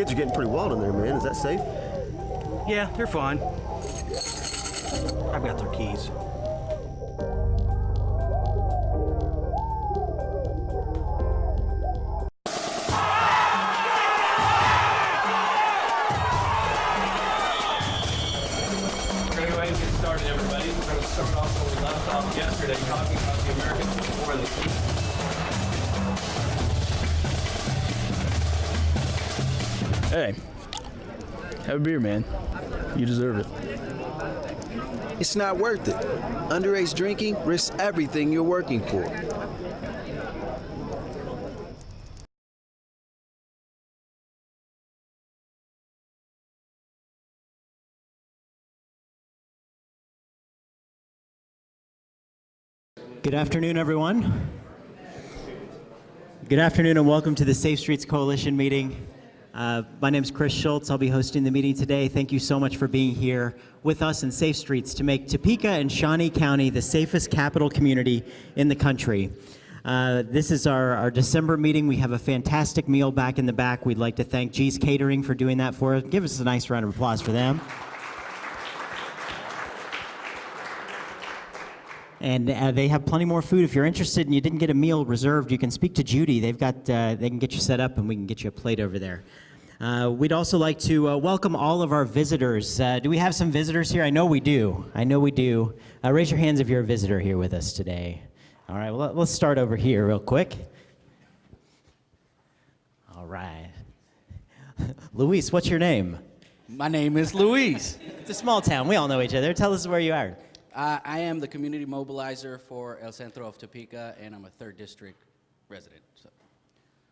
kids are getting pretty wild in there, man. Is that safe? Yeah, they're fine. I've got their keys. We're going to go ahead and get started, everybody. We're going to start off where we left off yesterday, talking about the American Civil War and the Hey, have a beer, man. You deserve it. It's not worth it. Underage drinking risks everything you're working for. Good afternoon, everyone. Good afternoon and welcome to the Safe Streets Coalition meeting. My name is Chris Schultz. I'll be hosting the meeting today. Thank you so much for being here with us in Safe Streets to make Topeka and Shawnee County the safest capital community in the country. This is our December meeting. We have a fantastic meal back in the back. We'd like to thank G's Catering for doing that for us. Give us a nice round of applause for them. And they have plenty more food. If you're interested and you didn't get a meal reserved, you can speak to Judy. They've got, they can get you set up and we can get you a plate over there. We'd also like to welcome all of our visitors. Do we have some visitors here? I know we do. I know we do. Raise your hands if you're a visitor here with us today. All right, well, let's start over here real quick. All right. Luis, what's your name? My name is Luis. It's a small town. We all know each other. Tell us where you are. I am the community mobilizer for El Centro of Topeka, and I'm a 3rd District resident. So.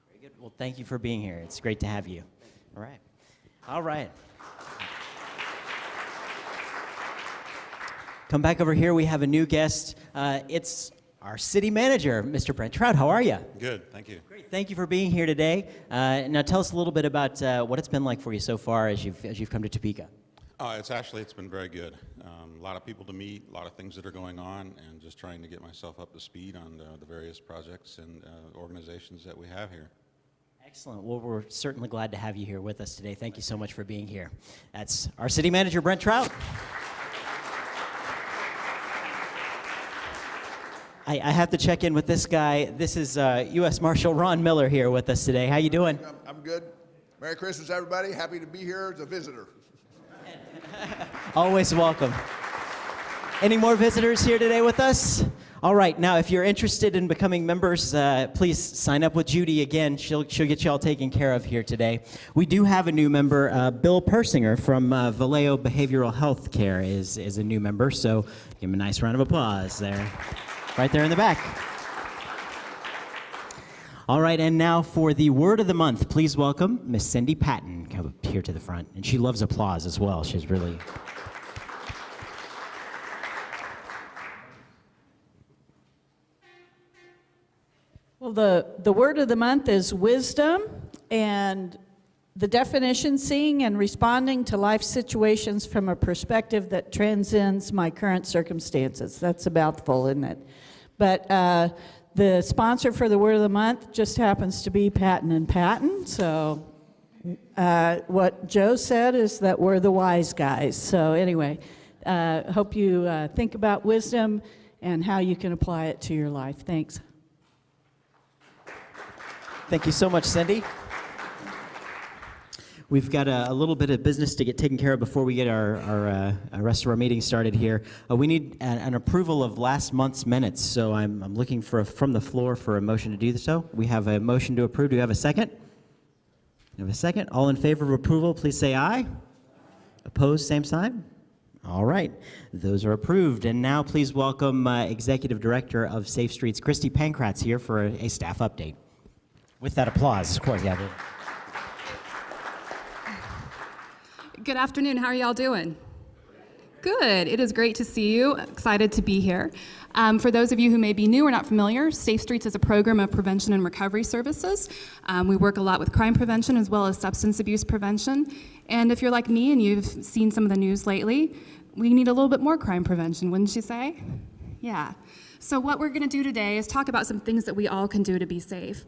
Very good. Well, thank you for being here. It's great to have you. All right. All right. Come back over here. We have a new guest. It's our city manager, Mr. Brent Trout. How are you? Good, thank you. Great. Thank you for being here today. Now tell us a little bit about what it's been like for you so far as you've come to Topeka. It's been very good. A lot of people to meet, a lot of things that are going on, and just trying to get myself up to speed on the various projects and organizations that we have here. Excellent. Well, we're certainly glad to have you here with us today. Thank you so much for being here. That's our city manager, Brent Trout. I have to check in with this guy. This is U.S. Marshal Ron Miller here with us today. How you doing? I'm good. Merry Christmas, everybody. Happy to be here as a visitor. Always welcome. Any more visitors here today with us? All right, now if you're interested in becoming members, please sign up with Judy again. She'll get you all taken care of here today. We do have a new member, Bill Persinger from Vallejo Behavioral Health Care is a new member, so give him a nice round of applause there, right there in the back. All right, and now for the word of the month, please welcome Miss Cindy Patton. Come up here to the front, and she loves applause as well. She's really... Well, the word of the month is wisdom, and the definition, seeing and responding to life situations from a perspective that transcends my current circumstances. That's a mouthful, isn't it? But the sponsor for the word of the month just happens to be Patton and Patton, so what Joe said is that we're the wise guys. So anyway, hope you think about wisdom and how you can apply it to your life. Thanks. Thank you so much, Cindy. We've got a little bit of business to get taken care of before we get our rest of our meeting started here. We need an approval of last month's minutes, so I'm looking from the floor for a motion to do so. We have a motion to approve. Do we have a second? We have a second. All in favor of approval, please say aye. Opposed, same sign. All right, those are approved. And now please welcome Executive Director of Safe Streets, Christy Pankratz, here for a staff update. With that applause, of course, yeah. Good afternoon. How are y'all doing? Good. It is great to see you. Excited to be here. For those of you who may be new or not familiar, Safe Streets is a program of prevention and recovery services. We work a lot with crime prevention as well as substance abuse prevention. And if you're like me and you've seen some of the news lately, we need a little bit more crime prevention, wouldn't you say? Yeah. So what we're going to do today is talk about some things that we all can do to be safe.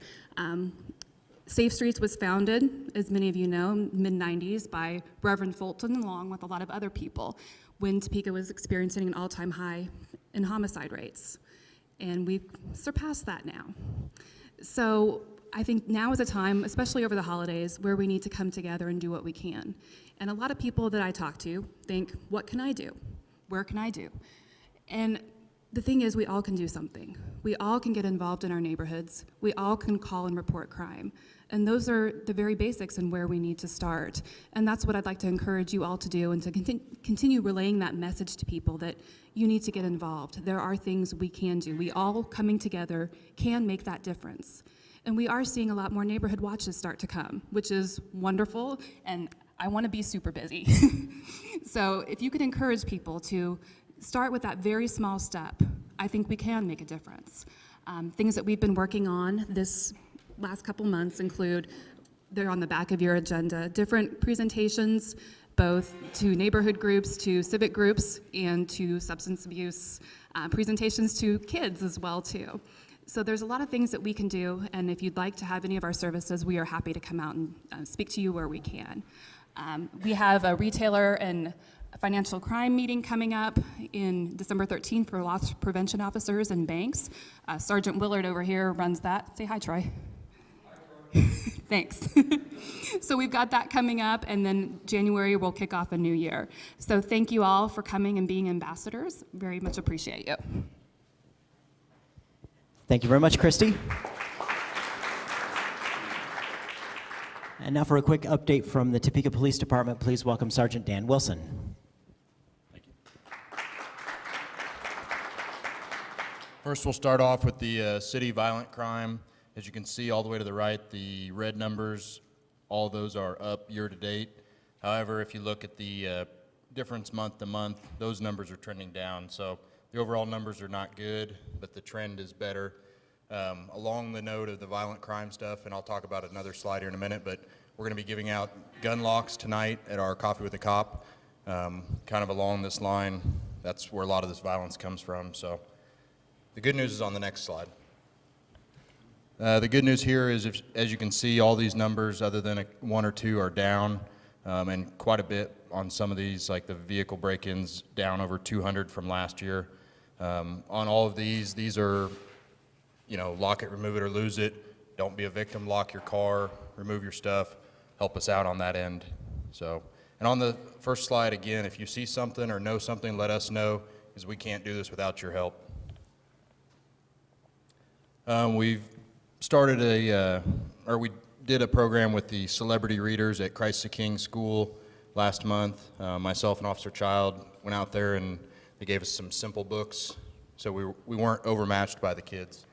Safe Streets was founded, as many of you know, mid-90s by Reverend Fulton, along with a lot of other people, when Topeka was experiencing an all-time high in homicide rates. And we've surpassed that now. So I think now is a time, especially over the holidays, where we need to come together and do what we can. And a lot of people that I talk to think, what can I do? Where can I do? And the thing is, we all can do something. We all can get involved in our neighborhoods. We all can call and report crime. And those are the very basics and where we need to start. And that's what I'd like to encourage you all to do, and to continue relaying that message to people that you need to get involved. There are things we can do. We all coming together can make that difference. And we are seeing a lot more neighborhood watches start to come, which is wonderful, and I want to be super busy. So if you could encourage people to start with that very small step, I think we can make a difference. Things that we've been working on this last couple months include, they're on the back of your agenda, different presentations, both to neighborhood groups, to civic groups, and to substance abuse presentations to kids as well too. So there's a lot of things that we can do, and if you'd like to have any of our services, we are happy to come out and speak to you where we can. We have a retailer and financial crime meeting coming up in December 13th for loss prevention officers and banks. Sergeant Willard over here runs that. Say hi, Troy. Thanks. So we've got that coming up, and then January we'll kick off a new year. So thank you all for coming and being ambassadors. Very much appreciate you. Thank you very much, Christy. And now for a quick update from the Topeka Police Department, please welcome Sergeant Dan Wilson. Thank you. First, we'll start off with the city violent crime. As you can see all the way to the right, the red numbers, all of those are up year to date. However, if you look at the difference month to month, those numbers are trending down. So the overall numbers are not good, but the trend is better. Along the note of the violent crime stuff, and I'll talk about another slide here in a minute, but we're going to be giving out gun locks tonight at our Coffee with a Cop. Kind of along this line, that's where a lot of this violence comes from. So the good news is on the next slide. The good news here is, as you can see, all these numbers, other than one or two, are down, and quite a bit on some of these, like the vehicle break-ins, down over 200 from last year. On all of these are, you know, lock it, remove it, or lose it. Don't be a victim. Lock your car, remove your stuff. Help us out on that end. So, and on the first slide again, if you see something or know something, let us know, because we can't do this without your help. We've started we did a program with the celebrity readers at Christ the King School last month. Myself and Officer Child went out there, and they gave us some simple books, so we weren't overmatched by the kids.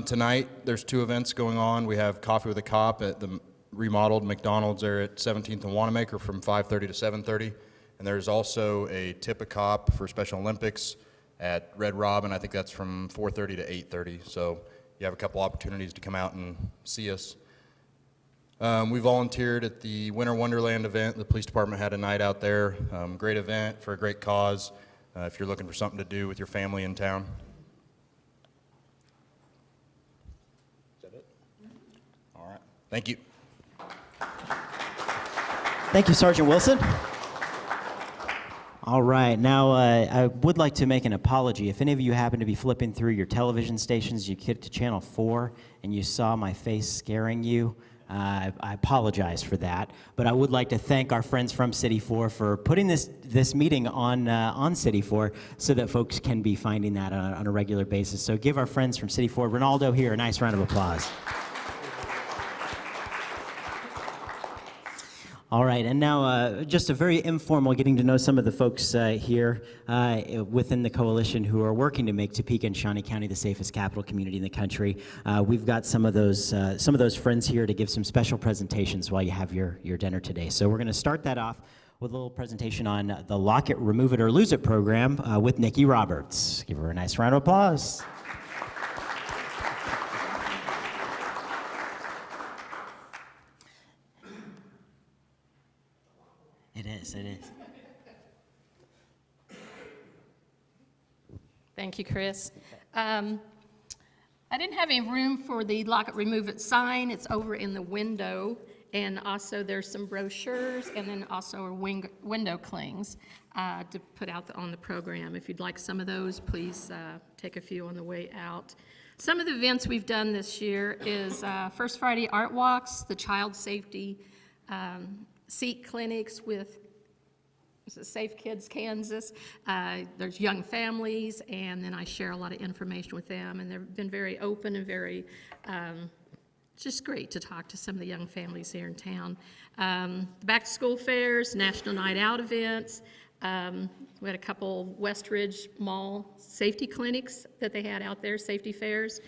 Tonight, there's two events going on. We have Coffee with a Cop at the remodeled McDonald's there at 17th and Wanamaker from 5:30 to 7:30. And there's also a Tip a Cop for Special Olympics at Red Robin. I think that's from 4:30 to 8:30. So you have a couple opportunities to come out and see us. We volunteered at the Winter Wonderland event. The police department had a night out there. Great event for a great cause if you're looking for something to do with your family in town. Thank you. Thank you, Sergeant Wilson. All right, now I would like to make an apology. If any of you happen to be flipping through your television stations, you get to Channel 4, and you saw my face scaring you, I apologize for that. But I would like to thank our friends from City 4 for putting this meeting on City 4 so that folks can be finding that on a regular basis. So give our friends from City 4, Ronaldo here, a nice round of applause. All right, and now just a very informal getting to know some of the folks here within the coalition who are working to make Topeka and Shawnee County the safest capital community in the country. We've got some of those friends here to give some special presentations while you have your dinner today. So we're going to start that off with a little presentation on the Lock It, Remove It, or Lose It program with Nikki Roberts. Give her a nice round of applause. It is. Thank you, Chris. I didn't have any room for the lock it, remove it sign. It's over in the window. And also there's some brochures and then also a window clings to put out on the program. If you'd like some of those, please take a few on the way out. Some of the events we've done this year is First Friday Art Walks, the child safety seat clinics with Safe Kids Kansas. There's young families, and then I share a lot of information with them, and they've been very open and very, it's just great to talk to some of the young families here in town. The back to school fairs, National Night Out events. We had a couple Westridge Mall safety clinics that they had out there, safety fairs.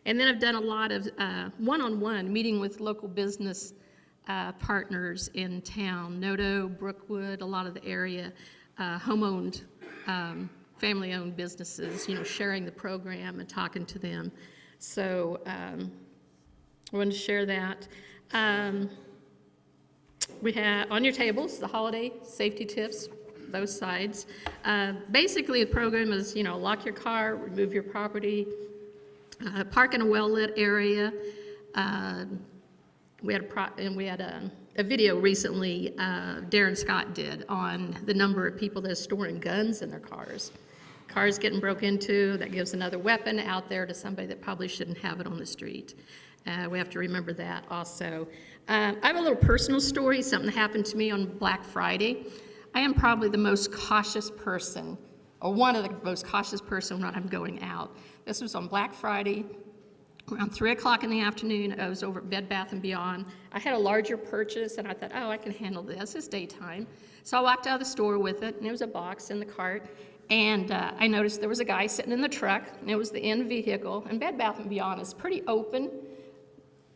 And then I've done a lot of one-on-one meeting with local business partners in town, Noto, Brookwood, a lot of the area, home-owned, family-owned businesses, you know, sharing the program and talking to them. So I wanted to share that. We have on your tables the holiday safety tips, both sides. Basically, the program is, you know, lock your car, remove your property, park in a well-lit area. We had a video recently Darren Scott did on the number of people that are storing guns in their cars. Cars getting broke into, that gives another weapon out there to somebody that probably shouldn't have it on the street. We have to remember that also. I have a little personal story, something that happened to me on Black Friday. I am probably the most cautious person, or one of the most cautious person when I'm going out. This was on Black Friday. Around 3 o'clock in the afternoon, I was over at Bed Bath & Beyond. I had a larger purchase, and I thought, oh, I can handle this. It's daytime. So I walked out of the store with it, and there was a box in the cart. And I noticed there was a guy sitting in the truck, and it was the end vehicle. And Bed Bath & Beyond is pretty open.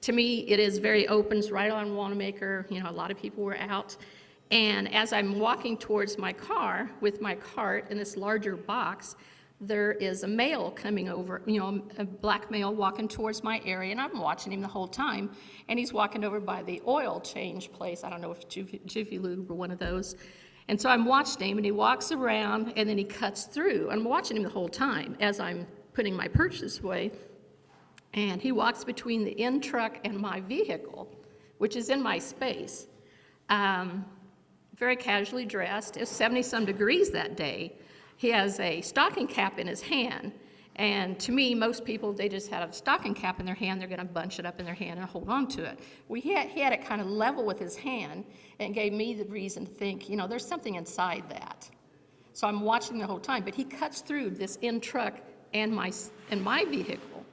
To me, it is very open. It's right on Wanamaker. You know, a lot of people were out. And as I'm walking towards my car with my cart in this larger box, there is a male coming over, you know, a black male walking towards my area, and I'm watching him the whole time. And he's walking over by the oil change place. I don't know if Jiffy Lube or one of those. And so I'm watching him, and he walks around, and then he cuts through. I'm watching him the whole time as I'm putting my purchase away. And he walks between the end truck and my vehicle, which is in my space. Very casually dressed. It's 70-some degrees that day. He has a stocking cap in his hand. And to me, most people, they just have a stocking cap in their hand, they're gonna bunch it up in their hand and hold on to it. Well, he had it kind of level with his hand, and gave me the reason to think, you know, there's something inside that. So I'm watching the whole time, but he cuts through this end truck and my vehicle.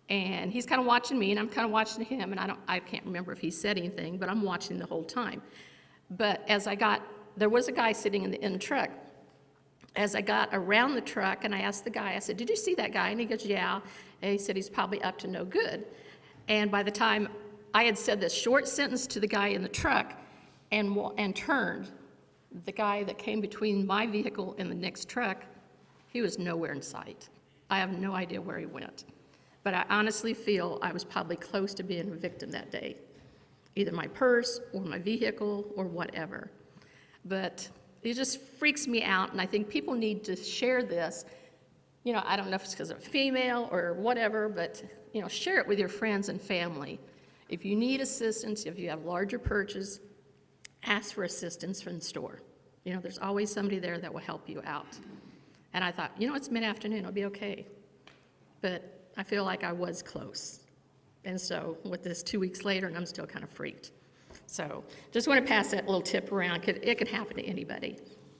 And he's kind of watching me, and I'm kind of watching him, and I can't remember if he said anything, but I'm watching the whole time. But there was a guy sitting in the end truck. As I got around the truck, and I asked the guy, I said, did you see that guy? And he goes, yeah. And he said, he's probably up to no good. And by the time I had said this short sentence to the guy in the truck and turned, the guy that came between my vehicle and the next truck, he was nowhere in sight. I have no idea where he went. But I honestly feel I was probably close to being a victim that day. Either my purse or my vehicle or whatever. But it just freaks me out, and I think people need to share this. You know, I don't know if it's because I'm female or whatever, but, you know, share it with your friends and family. If you need assistance, if you have larger purchase, ask for assistance from the store. You know, there's always somebody there that will help you out. And I thought, you know, it's mid-afternoon, I'll be okay. But I feel like I was close. And so with this 2 weeks later, and I'm still kind of freaked. So just want to pass that little tip around. It can happen to anybody,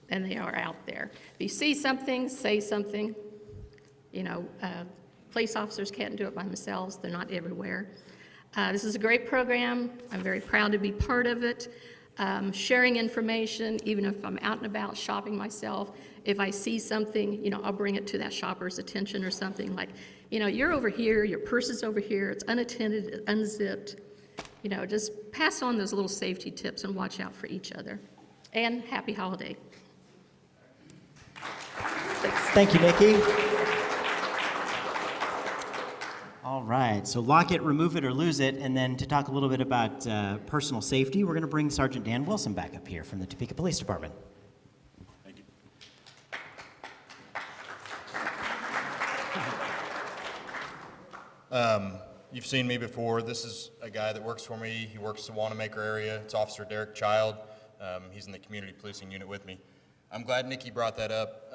and they are out there. If you see something, say something. You know, police officers can't do it by themselves. They're not everywhere. This is a great program. I'm very proud to be part of it. Sharing information, even if I'm out and about shopping myself. If I see something, you know, I'll bring it to that shopper's attention or something like, you know, you're over here, your purse is over here, it's unattended, it's unzipped. You know, just pass on those little safety tips and watch out for each other. And happy holiday. Thanks. Thank you, Nikki. All right, so lock it, remove it, or lose it. And then to talk a little bit about personal safety, we're going to bring Sergeant Dan Wilson back up here from the Topeka Police Department. Thank you. You've seen me before. This is a guy that works for me. He works the Wanamaker area. It's Officer Derek Child. He's in the community policing unit with me. I'm glad Nikki brought that up.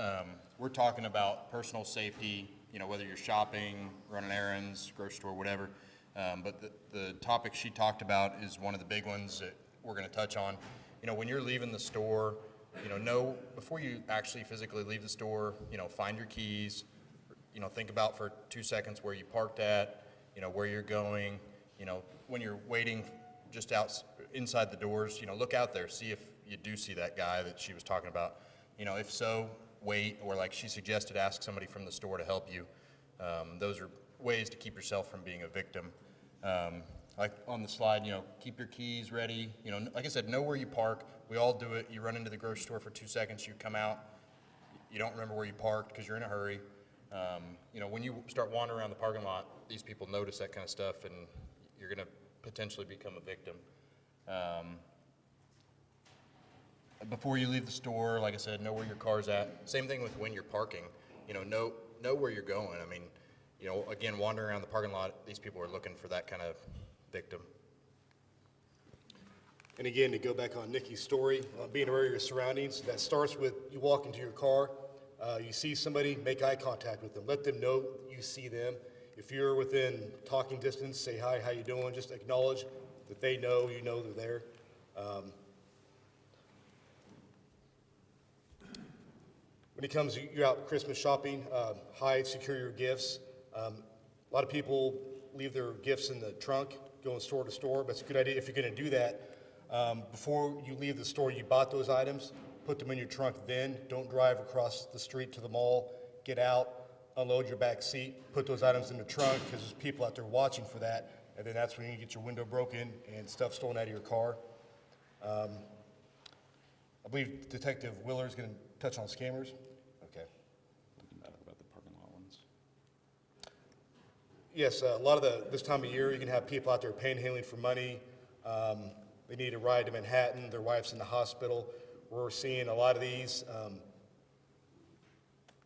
We're talking about personal safety, you know, whether you're shopping, running errands, grocery store, whatever. But the topic she talked about is one of the big ones that we're going to touch on. You know, when you're leaving the store, you know, before you actually physically leave the store, you know, find your keys, you know, think about for 2 seconds where you parked at, you know, where you're going, you know, when you're waiting just inside the doors, you know, look out there, see if you do see that guy that she was talking about. You know, if so, wait, or like she suggested, ask somebody from the store to help you. Those are ways to keep yourself from being a victim. Like on the slide, you know, keep your keys ready. You know, like I said, know where you park. We all do it. You run into the grocery store for 2 seconds, you come out, you don't remember where you parked because you're in a hurry. You know, when you start wandering around the parking lot, these people notice that kind of stuff, and you're going to potentially become a victim. Before you leave the store, like I said, know where your car's at. Same thing with when you're parking. You know where you're going. I mean, you know, again, wandering around the parking lot, these people are looking for that kind of victim. And again, to go back on Nikki's story, being aware of your surroundings, that starts with you walk into your car, you see somebody, make eye contact with them. Let them know you see them. If you're within talking distance, say hi, how you doing? Just acknowledge that they know you know they're there. When it comes, you're out Christmas shopping, hide, secure your gifts. A lot of people leave their gifts in the trunk, going store to store, but it's a good idea if you're going to do that. Before you leave the store, you bought those items, put them in your trunk then. Don't drive across the street to the mall. Get out, unload your back seat, put those items in the trunk because there's people out there watching for that, and then that's when you get your window broken and stuff stolen out of your car. I believe Detective Willer is going to touch on scammers. Okay. About the parking lot ones. Yes, a lot of this time of year, you can have people out there panhandling for money. They need a ride to Manhattan. Their wife's in the hospital. We're seeing a lot of these.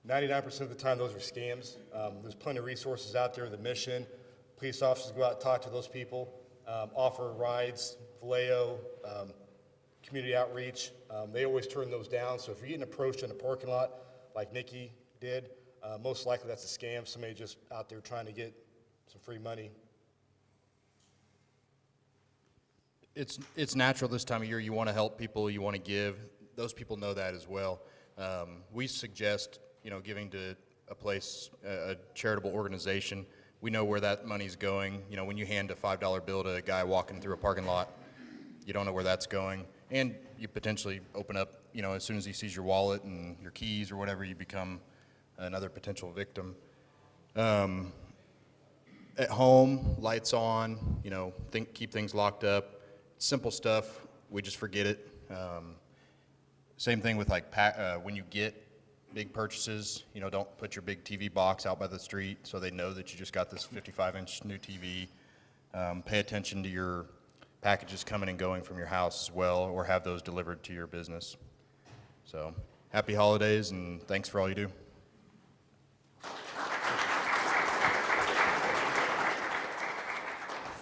99% of the time, those are scams. There's plenty of resources out there. The Mission, police officers go out and talk to those people, offer rides, Vallejo, community outreach. They always turn those down. So if you're getting approached in a parking lot like Nikki did, most likely that's a scam. Somebody just out there trying to get some free money. It's natural this time of year. You want to help people. You want to give. Those people know that as well. We suggest, you know, giving to a place, a charitable organization. We know where that money's going. You know, when you hand a $5 bill to a guy walking through a parking lot, you don't know where that's going. And you potentially open up, you know, as soon as he sees your wallet and your keys or whatever, you become another potential victim. At home, lights on, you know, keep things locked up. Simple stuff, we just forget it. Same thing with like when you get big purchases, you know, don't put your big TV box out by the street so they know that you just got this 55-inch new TV. Pay attention to your packages coming and going from your house as well, or have those delivered to your business. So, happy holidays and thanks for all you do.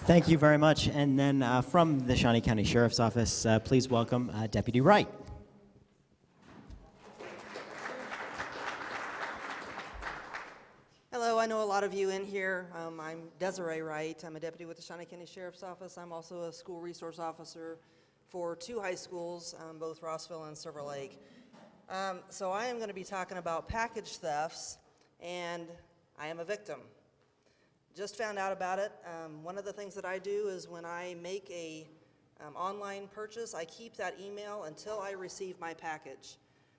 Thank you very much. And then from the Shawnee County Sheriff's Office, please welcome Deputy Wright. Hello, I know a lot of you in here. I'm Desiree Wright. I'm a deputy with the Shawnee County Sheriff's Office. I'm also a school resource officer for 2 high schools, both Rossville and Silver Lake. So I am going to be talking about package thefts, and I am a victim. Just found out about it. One of the things that I do is when I make a online purchase, I keep that email until I receive my package.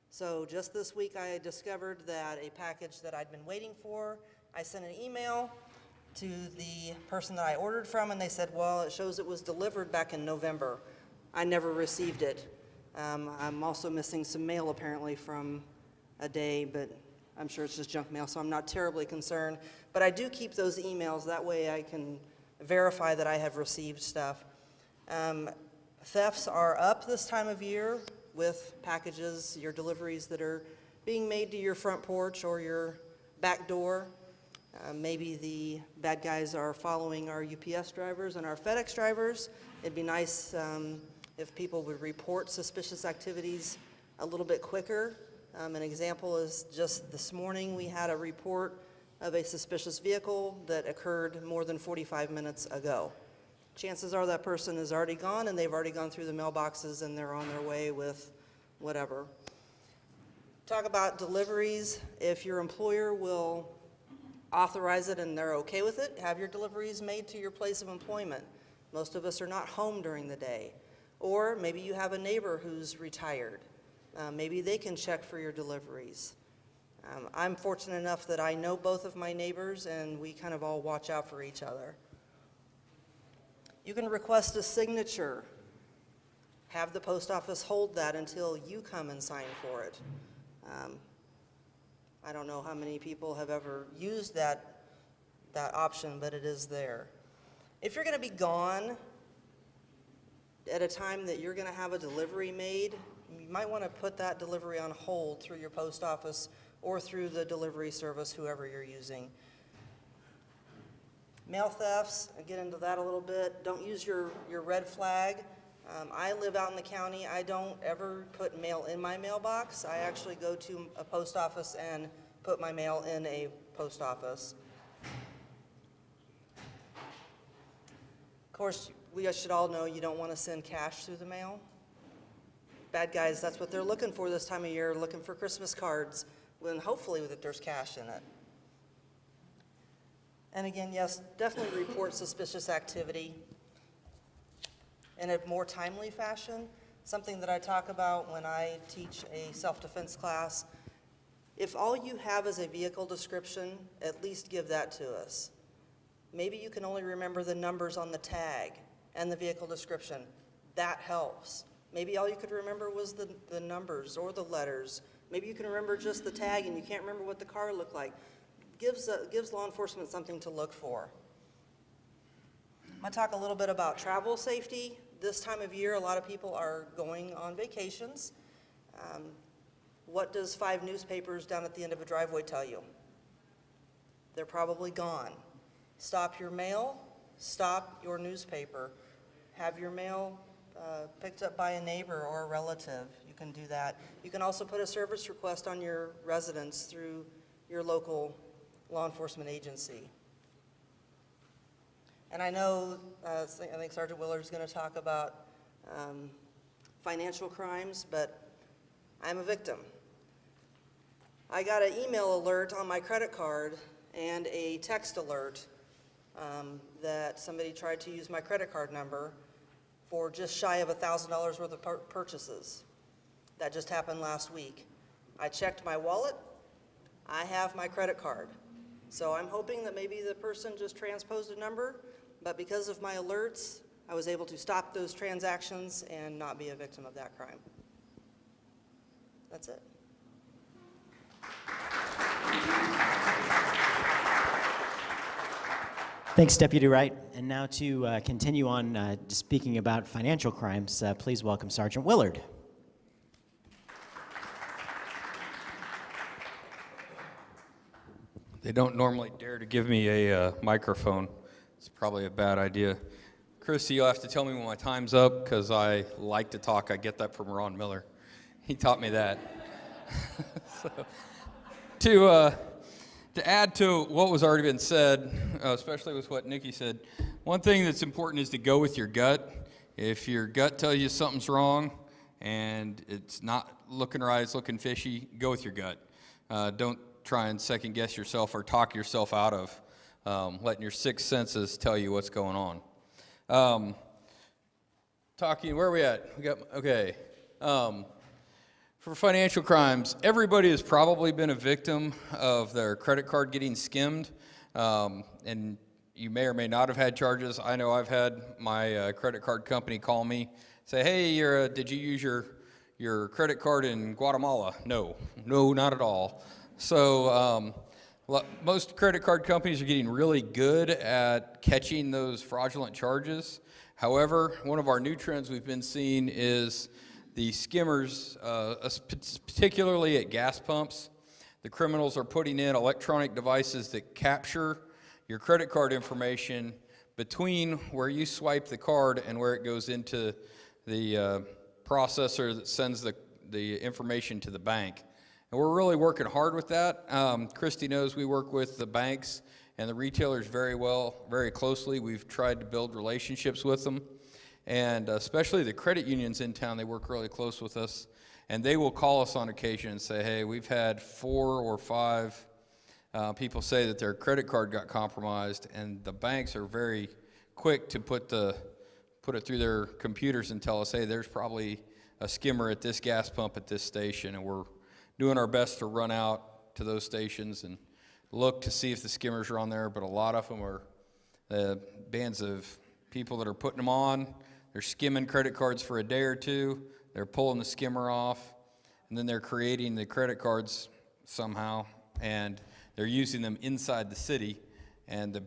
So just this week I discovered that a package that I'd been waiting for, I sent an email to the person that I ordered from, and they said, well, it shows it was delivered back in November. I never received it. I'm also missing some mail apparently from a day, but I'm sure it's just junk mail, so I'm not terribly concerned. But I do keep those emails. That way I can verify that I have received stuff. Thefts are up this time of year with packages, your deliveries that are being made to your front porch or your back door. Maybe the bad guys are following our UPS drivers and our FedEx drivers. It'd be nice if people would report suspicious activities a little bit quicker. An example is just this morning we had a report of a suspicious vehicle that occurred more than 45 minutes ago. Chances are that person is already gone and they've already gone through the mailboxes and they're on their way with whatever. Talk about deliveries. If your employer will authorize it and they're okay with it, have your deliveries made to your place of employment. Most of us are not home during the day. Or maybe you have a neighbor who's retired. Maybe they can check for your deliveries. I'm fortunate enough that I know both of my neighbors and we kind of all watch out for each other. You can request a signature. Have the post office hold that until you come and sign for it. I don't know how many people have ever used that option, but it is there. If you're going to be gone at a time that you're going to have a delivery made, you might want to put that delivery on hold through your post office or through the delivery service, whoever you're using. Mail thefts, I'll get into that a little bit. Don't use your red flag. I live out in the county. I don't ever put mail in my mailbox. I actually go to a post office and put my mail in a post office. Of course, we should all know you don't want to send cash through the mail. Bad guys, that's what they're looking for this time of year, looking for Christmas cards, when hopefully that there's cash in it. And again, yes, definitely report suspicious activity in a more timely fashion, something that I talk about when I teach a self-defense class. If all you have is a vehicle description, at least give that to us. Maybe you can only remember the numbers on the tag and the vehicle description. That helps. Maybe all you could remember was the numbers or the letters. Maybe you can remember just the tag and you can't remember what the car looked like. Gives law enforcement something to look for. I'm going to talk a little bit about travel safety. This time of year, a lot of people are going on vacations. What does 5 newspapers down at the end of a driveway tell you? They're probably gone. Stop your mail, stop your newspaper. Have your mail picked up by a neighbor or a relative. You can do that. You can also put a service request on your residence through your local law enforcement agency. And I know, I think Sergeant Willard is going to talk about financial crimes, but I'm a victim. I got an email alert on my credit card and a text alert that somebody tried to use my credit card number for just shy of $1,000 worth of purchases. That just happened last week. I checked my wallet. I have my credit card. So I'm hoping that maybe the person just transposed a number, but because of my alerts, I was able to stop those transactions and not be a victim of that crime. That's it. Thanks, Deputy Wright. And now to continue on speaking about financial crimes, please welcome Sergeant Willard. They don't normally dare to give me a microphone. It's probably a bad idea. Christy, you'll have to tell me when my time's up because I like to talk. I get that from Ron Miller. He taught me that. So, to add to what was already been said, especially with what Nikki said, one thing that's important is to go with your gut. If your gut tells you something's wrong and it's not looking right, it's looking fishy, go with your gut. Don't try and second guess yourself or talk yourself out of letting your 6 senses tell you what's going on. Where are we at? Okay. For financial crimes, everybody has probably been a victim of their credit card getting skimmed, and you may or may not have had charges. I know I've had my credit card company call me, say, hey, did you use your credit card in Guatemala? No, not at all. So most credit card companies are getting really good at catching those fraudulent charges. However, one of our new trends we've been seeing is the skimmers, particularly at gas pumps. The criminals are putting in electronic devices that capture your credit card information between where you swipe the card and where it goes into the processor that sends the information to the bank. And we're really working hard with that. Christy knows we work with the banks and the retailers very closely. We've tried to build relationships with them. And especially the credit unions in town, they work really close with us. And they will call us on occasion and say, hey, we've had 4 or 5 people say that their credit card got compromised, and the banks are very quick to put it through their computers and tell us, hey, there's probably a skimmer at this gas pump at this station, and we're doing our best to run out to those stations and look to see if the skimmers are on there, but a lot of them are bands of people that are putting them on. They're skimming credit cards for a day or two. They're pulling the skimmer off, and then they're creating the credit cards somehow, and they're using them inside the city, and the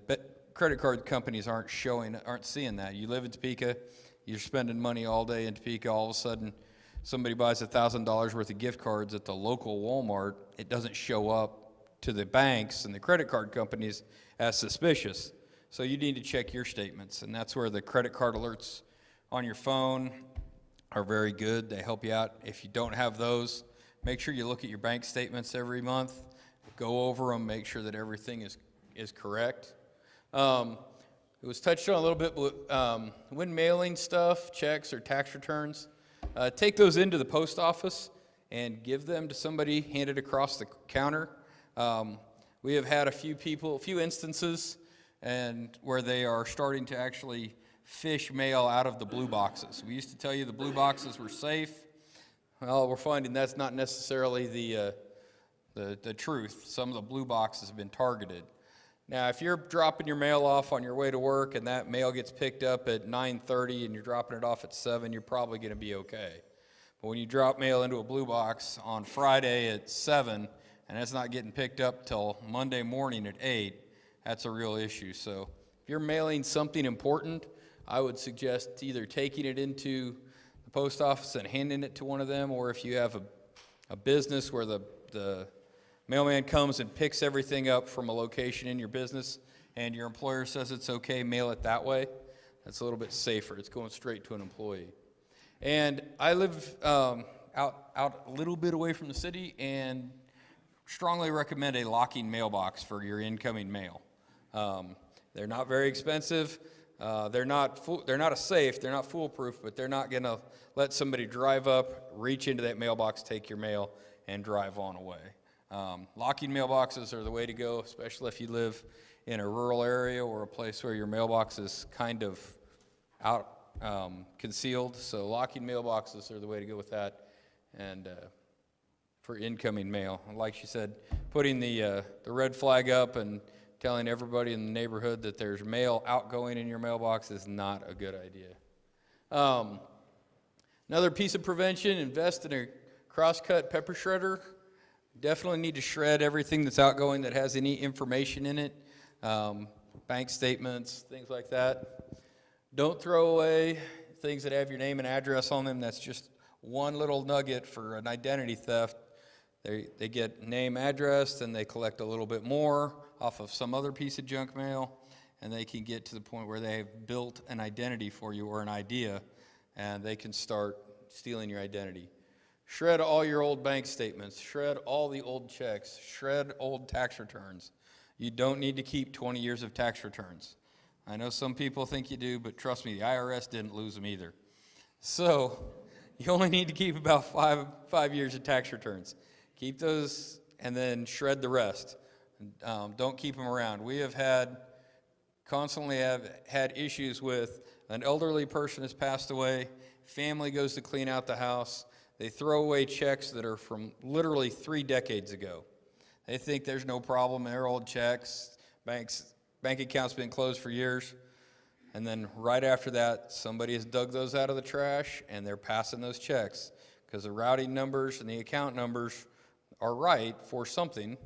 credit card companies aren't seeing that. You live in Topeka, you're spending money all day in Topeka, all of a sudden somebody buys $1,000 worth of gift cards at the local Walmart. It doesn't show up to the banks and the credit card companies as suspicious. So you need to check your statements, and that's where the credit card alerts on your phone are very good. They help you out. If you don't have those, make sure you look at your bank statements every month, go over them, make sure that everything is correct. It was touched on a little bit, but when mailing stuff, checks or tax returns, take those into the post office and give them to somebody handed across the counter. We have had a few instances and where they are starting to actually fish mail out of the blue boxes. We used to tell you the blue boxes were safe. Well, we're finding that's not necessarily the truth. Some of the blue boxes have been targeted. Now, if you're dropping your mail off on your way to work and that mail gets picked up at 9:30 and you're dropping it off at 7, you're probably going to be okay. But when you drop mail into a blue box on Friday at 7 and it's not getting picked up till Monday morning at 8, that's a real issue. So if you're mailing something important, I would suggest either taking it into the post office and handing it to one of them, or if you have a business where the mailman comes and picks everything up from a location in your business and your employer says it's okay, mail it that way. That's a little bit safer. It's going straight to an employee. And I live out a little bit away from the city and strongly recommend a locking mailbox for your incoming mail. They're not very expensive. They're not a safe. They're not foolproof, but they're not going to let somebody drive up, reach into that mailbox, take your mail, and drive on away. Locking mailboxes are the way to go, especially if you live in a rural area or a place where your mailbox is kind of out concealed. So locking mailboxes are the way to go with that, and for incoming mail. And like she said, putting the red flag up and telling everybody in the neighborhood that there's mail outgoing in your mailbox is not a good idea. Another piece of prevention, invest in a cross-cut pepper shredder. Definitely need to shred everything that's outgoing that has any information in it, bank statements, things like that. Don't throw away things that have your name and address on them. That's just one little nugget for an identity theft. They get name, address, then they collect a little bit more off of some other piece of junk mail, and they can get to the point where they have built an identity for you or an idea, and they can start stealing your identity. Shred all your old bank statements, shred all the old checks, shred old tax returns. You don't need to keep 20 years of tax returns. I know some people think you do, but trust me, the IRS didn't lose them either. So you only need to keep about five years of tax returns. Keep those and then shred the rest. Don't keep them around. We have constantly had issues with an elderly person has passed away, family goes to clean out the house, they throw away checks that are from literally 3 decades ago. They think there's no problem, they're old checks, bank accounts been closed for years, and then right after that, somebody has dug those out of the trash and they're passing those checks because the routing numbers and the account numbers are right for something,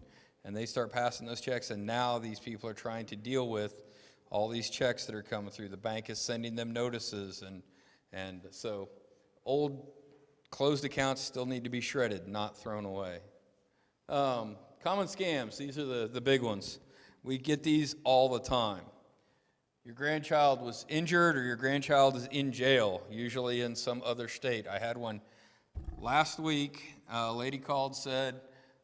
and they start passing those checks, and now these people are trying to deal with all these checks that are coming through. The bank is sending them notices, and so old closed accounts still need to be shredded, not thrown away. Common scams, these are the big ones. We get these all the time. Your grandchild was injured or your grandchild is in jail, usually in some other state. I had one last week. A lady called, said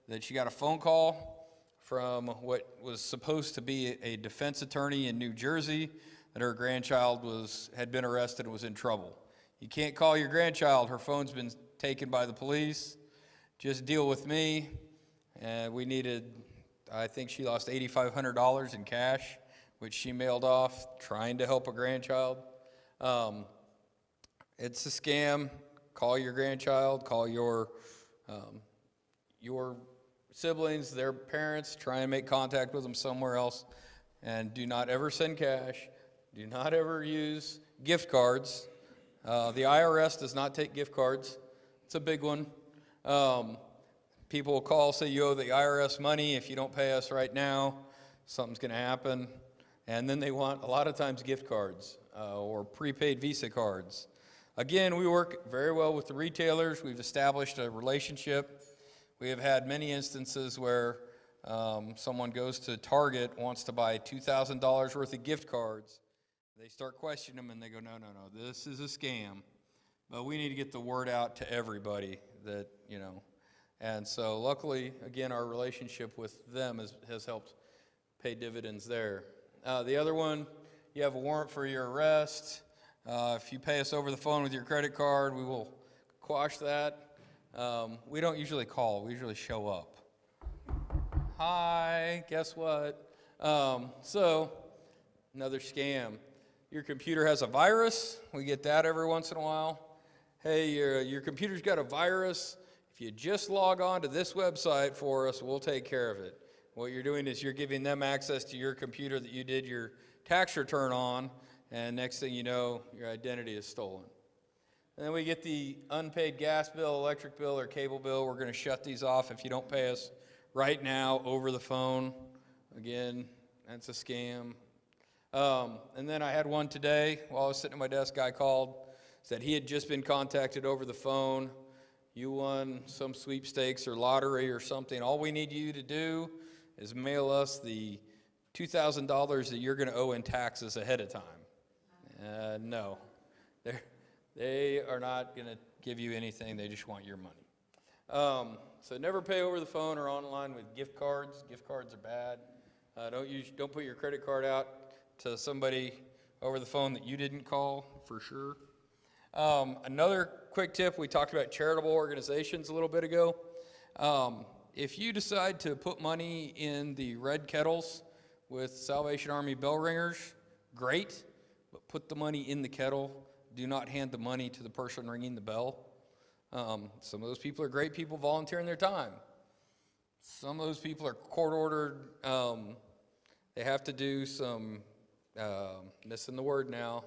that she got a phone call from what was supposed to be a defense attorney in New Jersey that her grandchild had been arrested and was in trouble. You can't call your grandchild. Her phone's been taken by the police. Just deal with me. And we needed, I think she lost $8,500 in cash, which she mailed off trying to help a grandchild. It's a scam. Call your grandchild, call your siblings, their parents, try and make contact with them somewhere else, and do not ever send cash. Do not ever use gift cards. The IRS does not take gift cards. It's a big one. People will call, say you owe the IRS money. If you don't pay us right now, something's going to happen. And then they want, a lot of times, gift cards or prepaid Visa cards. Again, we work very well with the retailers. We've established a relationship. We have had many instances where someone goes to Target, wants to buy $2,000 worth of gift cards. They start questioning them and they go, no, this is a scam. But we need to get the word out to everybody that, And so luckily, again, our relationship with them has helped pay dividends there. The other one, you have a warrant for your arrest. If you pay us over the phone with your credit card, we will quash that. We don't usually call, we usually show up. Hi, guess what? So, another scam. Your computer has a virus. We get that every once in a while. Hey, your computer's got a virus. If you just log on to this website for us, we'll take care of it. What you're doing is you're giving them access to your computer that you did your tax return on, and next thing you know, your identity is stolen. And then we get the unpaid gas bill, electric bill, or cable bill. We're going to shut these off if you don't pay us right now over the phone. Again, that's a scam. And then I had one today while I was sitting at my desk. Guy called, said he had just been contacted over the phone. You won some sweepstakes or lottery or something. All we need you to do is mail us the $2,000 that you're going to owe in taxes ahead of time. No, they are not going to give you anything. They just want your money. So never pay over the phone or online with gift cards. Gift cards are bad. Don't put your credit card out to somebody over the phone that you didn't call, for sure. Another quick tip, we talked about charitable organizations a little bit ago. If you decide to put money in the red kettles with Salvation Army bell ringers, great, but put the money in the kettle. Do not hand the money to the person ringing the bell. Some of those people are great people volunteering their time. Some of those people are court-ordered. They have to do some, missing the word now.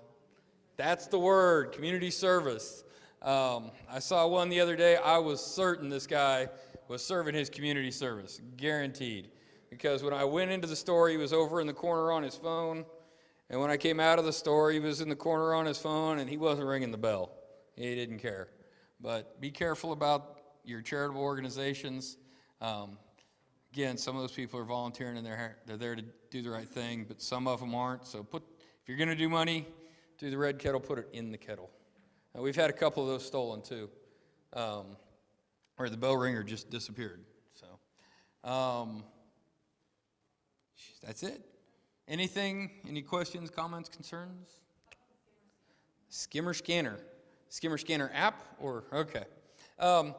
That's the word, community service. I saw one the other day. I was certain this guy was serving his community service, guaranteed. Because when I went into the store, he was over in the corner on his phone. And when I came out of the store, he was in the corner on his phone, and he wasn't ringing the bell. He didn't care. But be careful about your charitable organizations. Again, some of those people are volunteering, and they're there to do the right thing, but some of them aren't. So if you're going to do money, do the red kettle, put it in the kettle. We've had a couple of those stolen, too, where the bell ringer just disappeared. So that's it. Any questions, comments, concerns? Skimmer Scanner app, or okay. I'll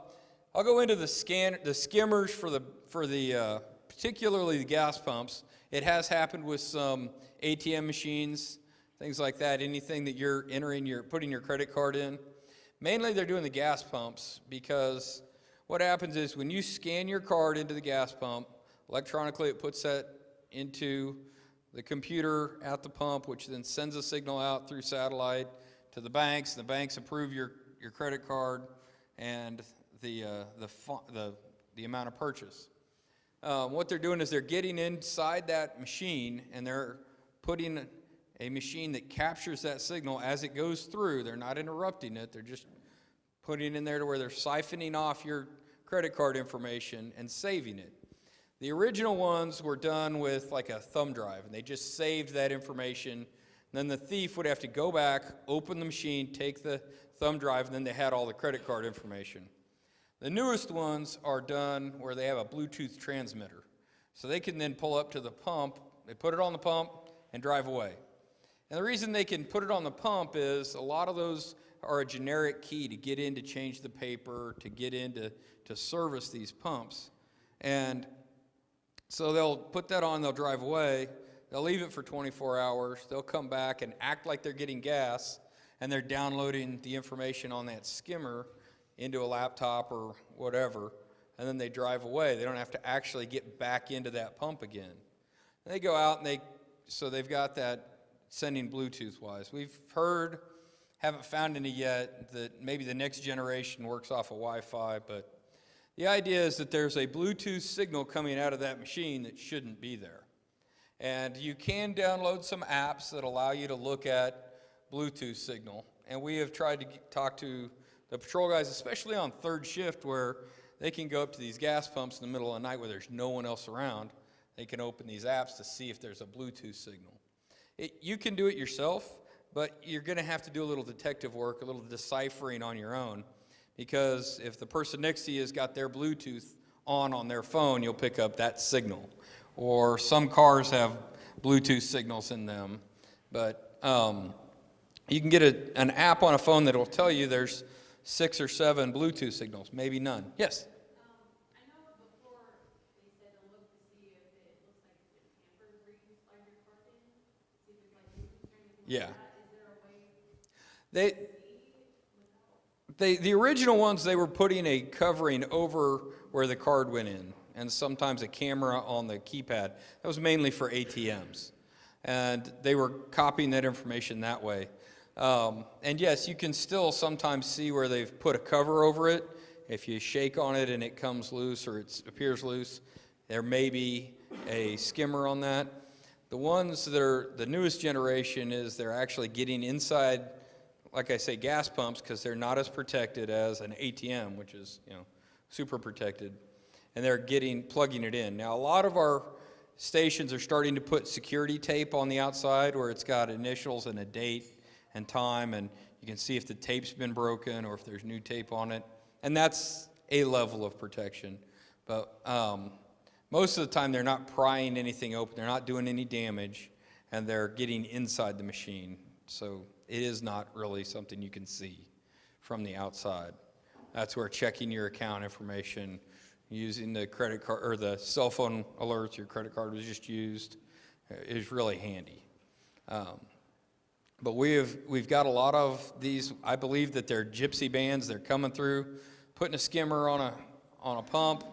go into the skimmers for the particularly the gas pumps. It has happened with some ATM machines, things like that. Anything that you're putting your credit card in. Mainly, they're doing the gas pumps because what happens is when you scan your card into the gas pump, electronically it puts that into the computer at the pump, which then sends a signal out through satellite to the banks. The banks approve your credit card and the amount of purchase. What they're doing is they're getting inside that machine and they're putting a machine that captures that signal as it goes through. They're not interrupting it. They're just putting it in there to where they're siphoning off your credit card information and saving it. The original ones were done with like a thumb drive, and they just saved that information. Then the thief would have to go back, open the machine, take the thumb drive, and then they had all the credit card information. The newest ones are done where they have a Bluetooth transmitter. So they can then pull up to the pump, they put it on the pump, and drive away. And the reason they can put it on the pump is a lot of those are a generic key to get in to change the paper, to get in to service these pumps. And so they'll put that on, they'll drive away, they'll leave it for 24 hours, they'll come back and act like they're getting gas, and they're downloading the information on that skimmer into a laptop or whatever, and then they drive away. They don't have to actually get back into that pump again. And they go out and so they've got that sending Bluetooth-wise. We've heard, haven't found any yet, that maybe the next generation works off of Wi-Fi, but the idea is that there's a Bluetooth signal coming out of that machine that shouldn't be there. And you can download some apps that allow you to look at Bluetooth signal. And we have tried to talk to the patrol guys, especially on third shift, where they can go up to these gas pumps in the middle of the night where there's no one else around. They can open these apps to see if there's a Bluetooth signal. You can do it yourself, but you're going to have to do a little detective work, a little deciphering on your own, because if the person next to you has got their Bluetooth on their phone, you'll pick up that signal. Or some cars have Bluetooth signals in them, but you can get an app on a phone that will tell you there's 6 or 7 Bluetooth signals, maybe none. Yes? I know before they said to look to see if it looks like it's been tampered where you can slide your card in, see if it's like Bluetooth or anything Yeah. like that. Is there a way? The original ones, they were putting a covering over where the card went in, and sometimes a camera on the keypad. That was mainly for ATMs. And they were copying that information that way. And yes, you can still sometimes see where they've put a cover over it. If you shake on it and it comes loose or it appears loose, there may be a skimmer on that. The ones that are the newest generation is they're actually getting inside, like I say, gas pumps, because they're not as protected as an ATM, which is, super protected. And they're plugging it in. Now, a lot of our stations are starting to put security tape on the outside where it's got initials and a date and time, and you can see if the tape's been broken or if there's new tape on it. And that's a level of protection. But most of the time, they're not prying anything open. They're not doing any damage, and they're getting inside the machine. So it is not really something you can see from the outside. That's where checking your account information, using the credit card or the cell phone alerts your credit card was just used, is really handy. But we've got a lot of these. I believe that they're gypsy bands. They're coming through, putting a skimmer on a pump,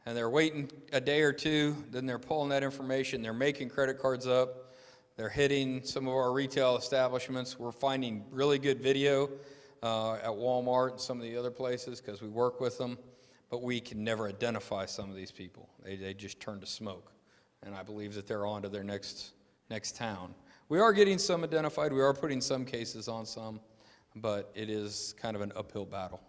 and they're waiting a day or two. Then they're pulling that information. They're making credit cards up. They're hitting some of our retail establishments. We're finding really good video at Walmart and some of the other places because we work with them. But we can never identify some of these people. They just turn to smoke. And I believe that they're on to their next town. We are getting some identified. We are putting some cases on some, but it is kind of an uphill battle.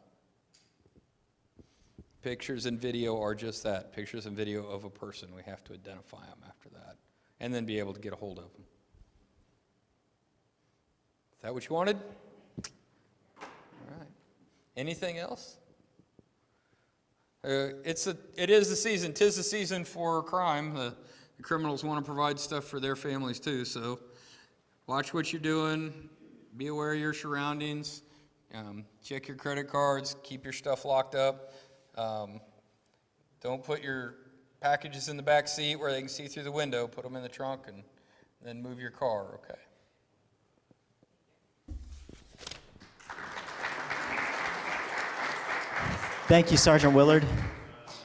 Pictures and video are just that, pictures and video of a person. We have to identify them after that and then be able to get a hold of them. Is that what you wanted? All right. Anything else? It is the season. 'Tis the season for crime. The criminals want to provide stuff for their families too, so watch what you're doing. Be aware of your surroundings. Check your credit cards. Keep your stuff locked up. Don't put your packages in the back seat where they can see through the window. Put them in the trunk and then move your car, okay? Thank you, Sergeant Willard.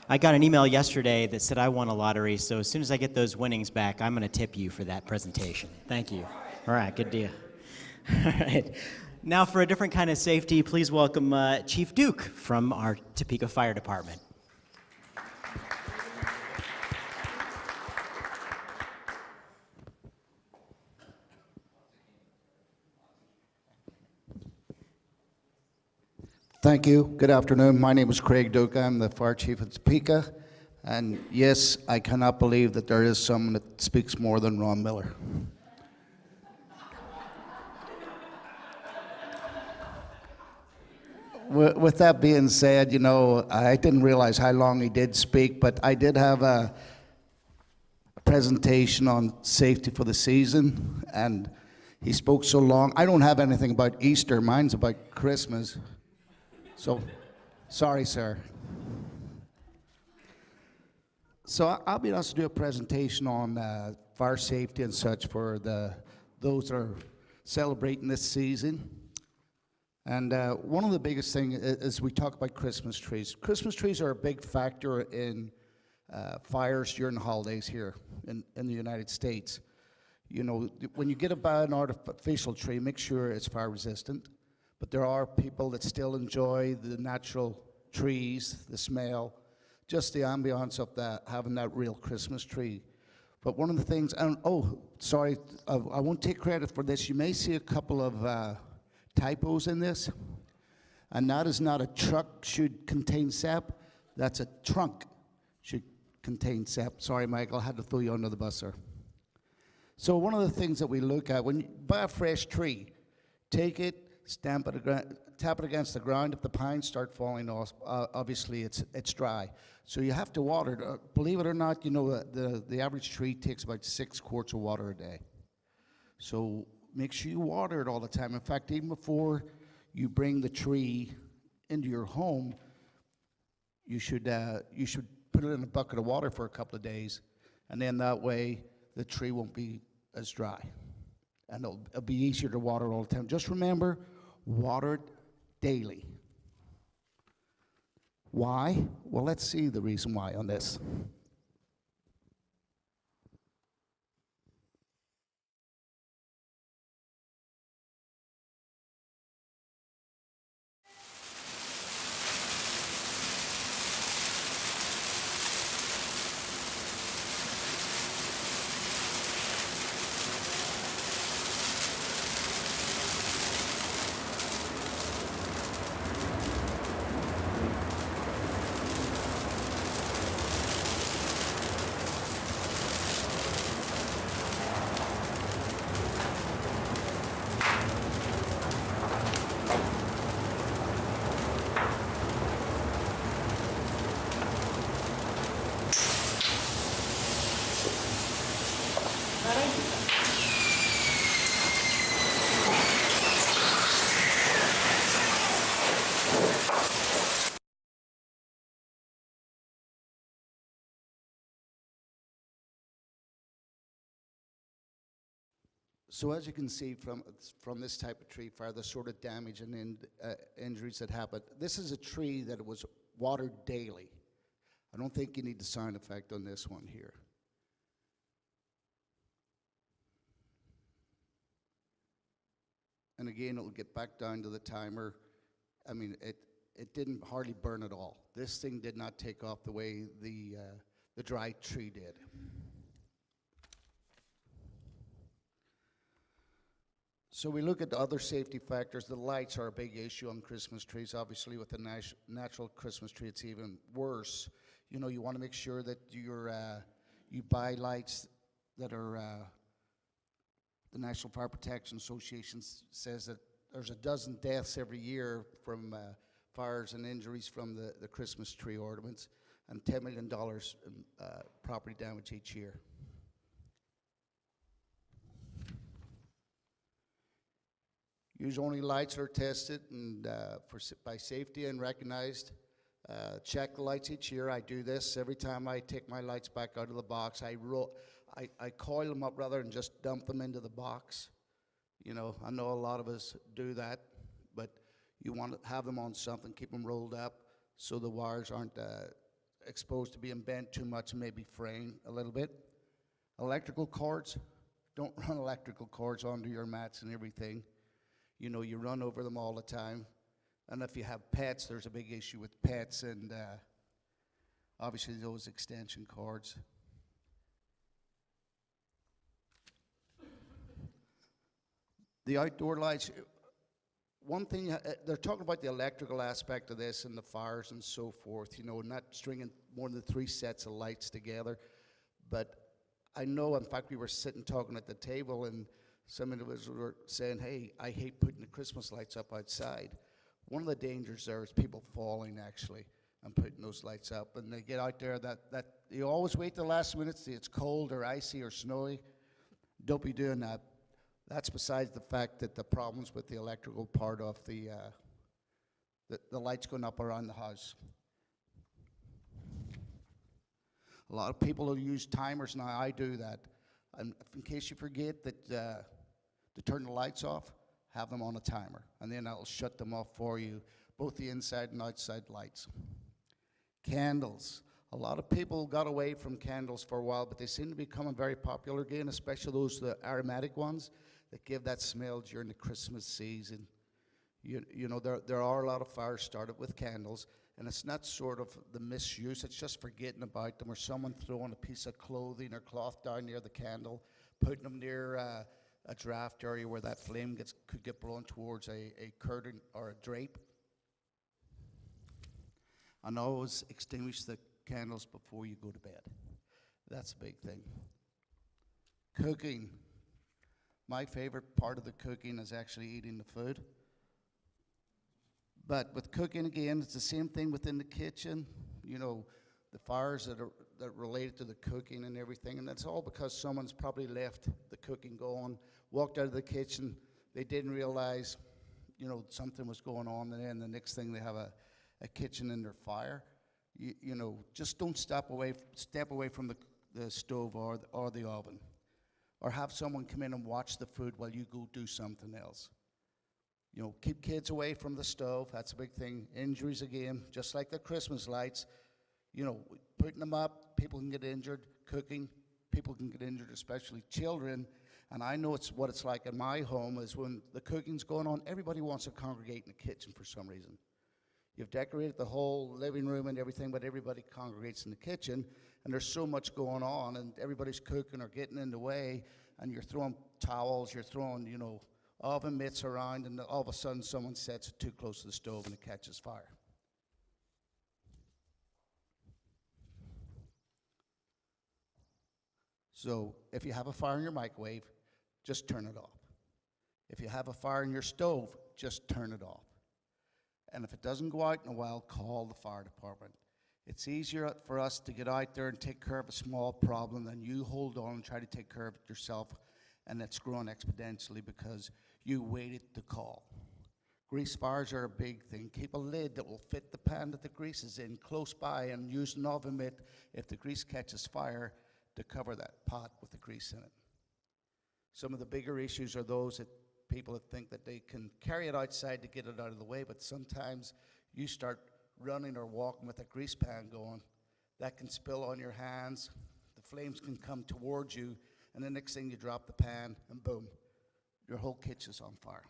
I got an email yesterday that said I won a lottery, so as soon as I get those winnings back, I'm going to tip you for that presentation. Thank you. All right, good deal. All right. Now for a different kind of safety, please welcome Chief Duke from our Topeka Fire Department. Thank you. Good afternoon. My name is Craig Duke. I'm the Fire Chief of Topeka. And yes, I cannot believe that there is someone that speaks more than Ron Miller. With that being said, you know, I didn't realize how long he did speak, but I did have a presentation on safety for the season, and he spoke so long. I don't have anything about Easter. Mine's about Christmas. So, sorry, sir. So I'll be asked to do a presentation on fire safety and such for those that are celebrating this season. And one of the biggest things is we talk about Christmas trees. Christmas trees are a big factor in fires during the holidays here in the United States. You know, when you get an artificial tree, make sure it's fire resistant. But there are people that still enjoy the natural trees, the smell, just the ambiance of having that real Christmas tree. But one of the things, and oh, sorry, I won't take credit for this. You may see a couple of typos in this, and that is not a truck should contain sap. That's a trunk should contain sap. Sorry, Michael, I had to throw you under the bus, sir. So one of the things that we look at when you buy a fresh tree, take it, tap it against the ground. If the pines start falling off, obviously it's dry. So you have to water it. Believe it or not, you know the average tree takes about 6 quarts of water a day. So make sure you water it all the time. In fact, even before you bring the tree into your home, you should put it in a bucket of water for a couple of days, and then that way the tree won't be as dry, and it'll be easier to water all the time. Just remember, water it daily. Why? Well, let's see the reason why on this. So as you can see from this type of tree fire, the sort of damage and injuries that happen, this is a tree that was watered daily. I don't think you need the sound effect on this one here. And again, it'll get back down to the timer. I mean, it didn't hardly burn at all. This thing did not take off the way the dry tree did. So we look at the other safety factors. The lights are a big issue on Christmas trees. Obviously, with the natural Christmas tree, it's even worse. You know, you want to make sure that you buy lights that are, the National Fire Protection Association says that there's a dozen deaths every year from fires and injuries from the Christmas tree ornaments, and $10 million in property damage each year. Use only lights that are tested and by safety and recognized. Check the lights each year. I do this every time I take my lights back out of the box. I coil them up rather than just dump them into the box. You know, I know a lot of us do that, but you want to have them on something, keep them rolled up so the wires aren't exposed to being bent too much and maybe fraying a little bit. Electrical cords, don't run electrical cords onto your mats and everything. You know, you run over them all the time. And if you have pets, there's a big issue with pets and obviously those extension cords. The outdoor lights, one thing, they're talking about the electrical aspect of this and the fires and so forth, you know, not stringing more than 3 sets of lights together. But I know, in fact, we were sitting talking at the table and some individuals were saying, hey, I hate putting the Christmas lights up outside. One of the dangers there is people falling, actually, and putting those lights up. And they get out there, that you always wait the last minute, see it's cold or icy or snowy. Don't be doing that. That's besides the fact that the problems with the electrical part of the lights going up around the house. A lot of people will use timers now. I do that. And in case you forget that to turn the lights off, have them on a timer, and then that'll shut them off for you, both the inside and outside lights. Candles. A lot of people got away from candles for a while, but they seem to be becoming very popular again, especially those the aromatic ones that give that smell during the Christmas season. You know, there are a lot of fires started with candles, and it's not sort of the misuse, it's just forgetting about them, or someone throwing a piece of clothing or cloth down near the candle, putting them near a draft area where that flame could get blown towards a curtain or a drape. And always extinguish the candles before you go to bed. That's a big thing. Cooking. My favorite part of the cooking is actually eating the food. But with cooking, again, it's the same thing within the kitchen. You know, the fires that are related to the cooking and everything, and that's all because someone's probably left the cooking going, walked out of the kitchen, they didn't realize, you know, something was going on, and then the next thing they have a kitchen in their fire. You know, just don't step away from the stove or the oven, or have someone come in and watch the food while you go do something else. You know, keep kids away from the stove. That's a big thing. Injuries, again, just like the Christmas lights. You know, putting them up, people can get injured. Cooking, people can get injured, especially children. And I know what it's like in my home is when the cooking's going on, everybody wants to congregate in the kitchen for some reason. You've decorated the whole living room and everything, but everybody congregates in the kitchen, and there's so much going on, and everybody's cooking or getting in the way, and you're throwing towels, you're throwing, you know, oven mitts around, and all of a sudden someone sets it too close to the stove and it catches fire. So if you have a fire in your microwave, just turn it off. If you have a fire in your stove, just turn it off. And if it doesn't go out in a while, call the fire department. It's easier for us to get out there and take care of a small problem than you hold on and try to take care of it yourself, and it's growing exponentially because you waited to call. Grease fires are a big thing. Keep a lid that will fit the pan that the grease is in close by, and use an oven mitt if the grease catches fire to cover that pot with the grease in it. Some of the bigger issues are those that people that think that they can carry it outside to get it out of the way, but sometimes you start running or walking with a grease pan going, that can spill on your hands, the flames can come towards you, and the next thing you drop the pan, and boom, your whole kitchen's on fire.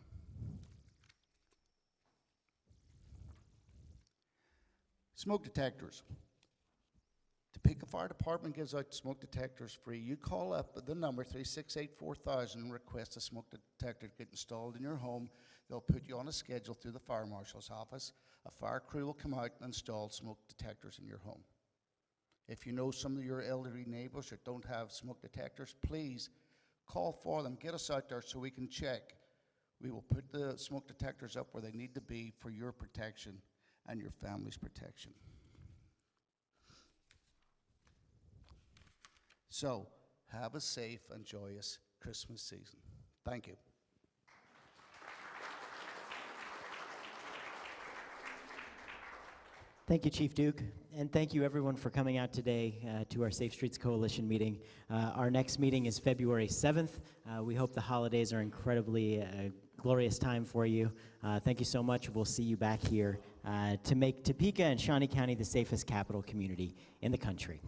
Smoke detectors. Topeka Fire Department gives out smoke detectors free. You call up the number 368-4000 and request a smoke detector to get installed in your home. They'll put you on a schedule through the fire marshal's office. A fire crew will come out and install smoke detectors in your home. If you know some of your elderly neighbors that don't have smoke detectors, please call for them. Get us out there so we can check. We will put the smoke detectors up where they need to be for your protection and your family's protection. So, have a safe and joyous Christmas season. Thank you. Thank you, Chief Duke, and thank you everyone for coming out today to our Safe Streets Coalition meeting. Our next meeting is February 7th. We hope the holidays are incredibly glorious time for you. Thank you so much. We'll see you back here to make Topeka and Shawnee County the safest capital community in the country.